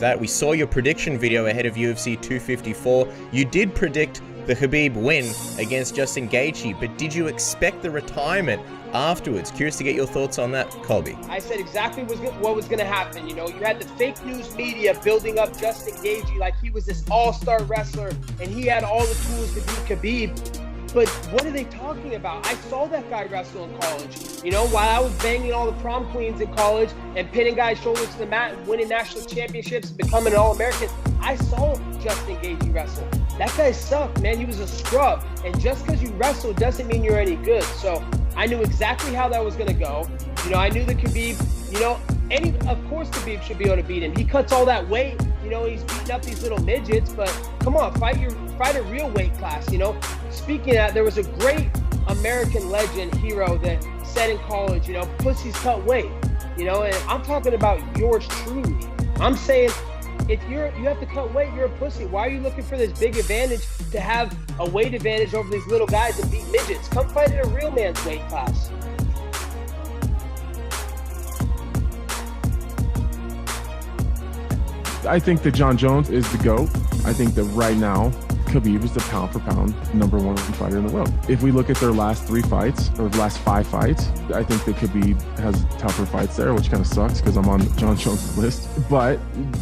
that. We saw your prediction video ahead of UFC 254. You did predict the Khabib win against Justin Gaethje, but did you expect the retirement afterwards? Curious to get your thoughts on that, Colby. I said exactly what was going to happen. You know, you had the fake news media building up Justin Gaethje like he was this all-star wrestler and he had all the tools to beat Khabib. But what are they talking about? I saw that guy wrestle in college. You know, while I was banging all the prom queens in college and pinning guys' shoulders to the mat and winning national championships and becoming an All-American, I saw Justin Gaethje wrestle. That guy sucked, man. He was a scrub. And just because you wrestle doesn't mean you're any good. So I knew exactly how that was going to go. You know, I knew that Khabib, you know, of course Khabib should be able to beat him. He cuts all that weight. You know, he's beating up these little midgets, but come on, fight a real weight class, you know. Speaking of that, there was a great American legend hero that said in college, you know, pussies cut weight, you know, and I'm talking about yours truly. I'm saying if you have to cut weight, you're a pussy. Why are you looking for this big advantage to have a weight advantage over these little guys and beat midgets? Come fight at a real man's weight class. I think that Jon Jones is the GOAT. I think that right now, Khabib is the pound for pound #1 fighter in the world. If we look at their last 3 fights, or the last 5 fights, I think that Khabib has tougher fights there, which kind of sucks because I'm on Jon Jones' list. But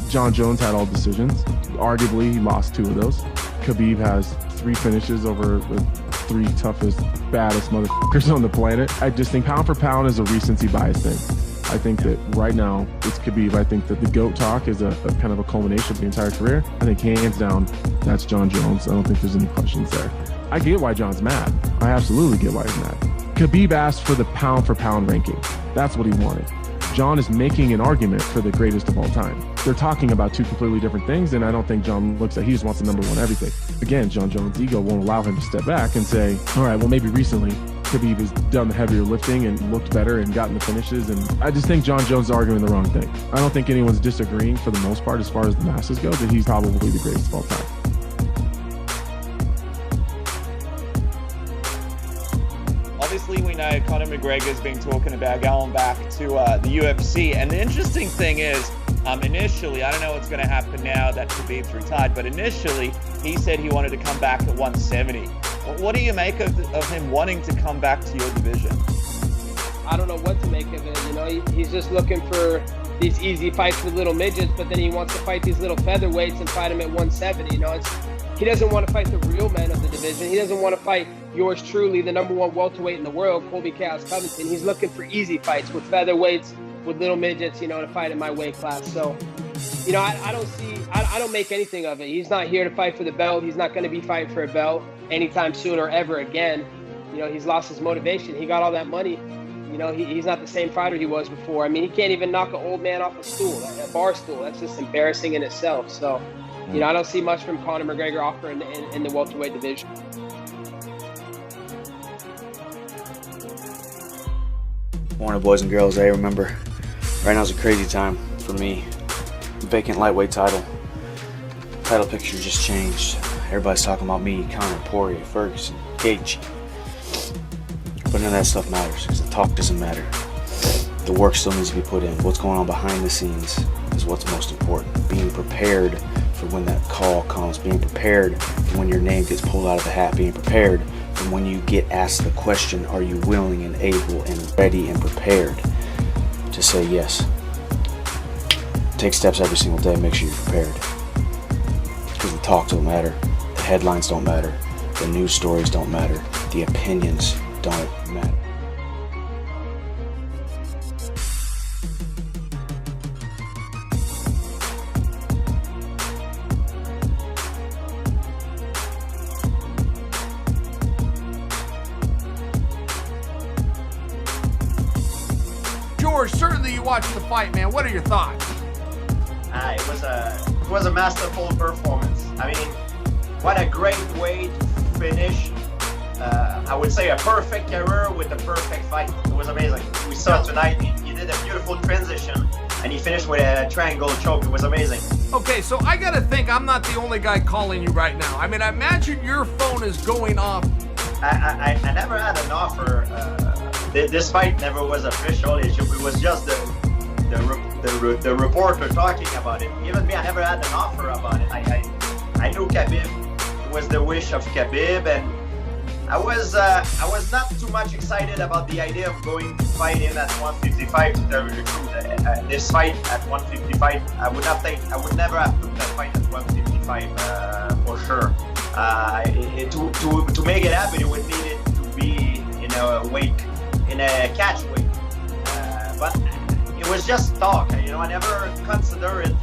Jon Jones had all decisions. Arguably, he lost 2 of those. Khabib has 3 finishes over the 3 toughest, baddest motherfuckers on the planet. I just think pound for pound is a recency bias thing. I think that right now it's Khabib. I think that the GOAT talk is a kind of a culmination of the entire career. I think hands down, that's Jon Jones. I don't think there's any questions there. I get why Jon's mad. I absolutely get why he's mad. Khabib asked for the pound for pound ranking. That's what he wanted. Jon is making an argument for the greatest of all time. They're talking about 2 completely different things, and I don't think Jon looks at, he just wants the #1 everything. Again, Jon Jones' ego won't allow him to step back and say, all right, well, maybe recently Khabib has done the heavier lifting and looked better and gotten the finishes. And I just think Jon Jones is arguing the wrong thing. I don't think anyone's disagreeing for the most part as far as the masses go that he's probably the greatest of all time. Obviously, we know Conor McGregor's been talking about going back to the UFC. And the interesting thing is, initially, I don't know what's going to happen now that Khabib's retired, but initially, he said he wanted to come back at 170. What do you make of him wanting to come back to your division? I don't know what to make of it. You know, he's just looking for these easy fights with little midgets, but then he wants to fight these little featherweights and fight them at 170. You know, he doesn't want to fight the real men of the division. He doesn't want to fight yours truly, the #1 welterweight in the world, Colby Chaos Covington. He's looking for easy fights with featherweights, with little midgets, you know, to fight in my weight class. So, you know, I don't make anything of it. He's not here to fight for the belt. He's not going to be fighting for a belt anytime soon or ever again. You know, he's lost his motivation. He got all that money. You know, he's not the same fighter he was before. I mean, he can't even knock an old man off a stool, a bar stool. That's just embarrassing in itself. So, you know, I don't see much from Conor McGregor offering in the welterweight division. Morning, boys and girls. I remember right now is a crazy time for me. Vacant lightweight title picture just changed. Everybody's talking about me, Conor, Poirier, Ferguson, Gaethje. But none of that stuff matters because the talk doesn't matter. The work still needs to be put in. What's going on behind the scenes is what's most important. Being prepared for when that call comes. Being prepared for when your name gets pulled out of the hat. Being prepared for when you get asked the question, are you willing and able and ready and prepared to say yes. Take steps every single day. Make sure you're prepared. Because the talk don't matter. The headlines don't matter. The news stories don't matter. The opinions don't matter. George, certainly you watched the fight, man. What are your thoughts? It was a masterful performance. I mean, what a great way to finish. I would say a perfect career with a perfect fight. It was amazing. We saw tonight, he did a beautiful transition, and he finished with a triangle choke. It was amazing. Okay, so I gotta think I'm not the only guy calling you right now. I mean, I imagine your phone is going off. I never had an offer. This fight never was official. It was just the the reporter talking about it. Even me, I never had an offer about it. I knew Khabib. It was the wish of Khabib, and I was not too much excited about the idea of going to fight him at 155 to tell you the truth. This fight at 155, I would never have took that fight at 155 for sure. To make it happen, it would need it to be in a catch weight. But it was just talk. I never consider it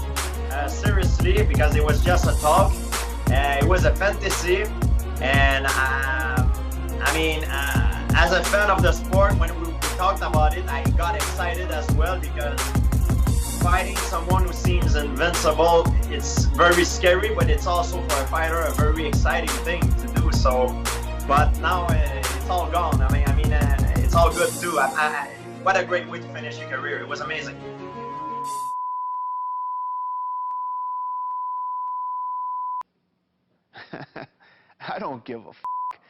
seriously because it was just a talk. It was a fantasy, and as a fan of the sport, when we talked about it, I got excited as well because fighting someone who seems invincible, it's very scary, but it's also for a fighter a very exciting thing to do. So, but now it's all gone. It's all good too. What a great way to finish your career. It was amazing. I don't give a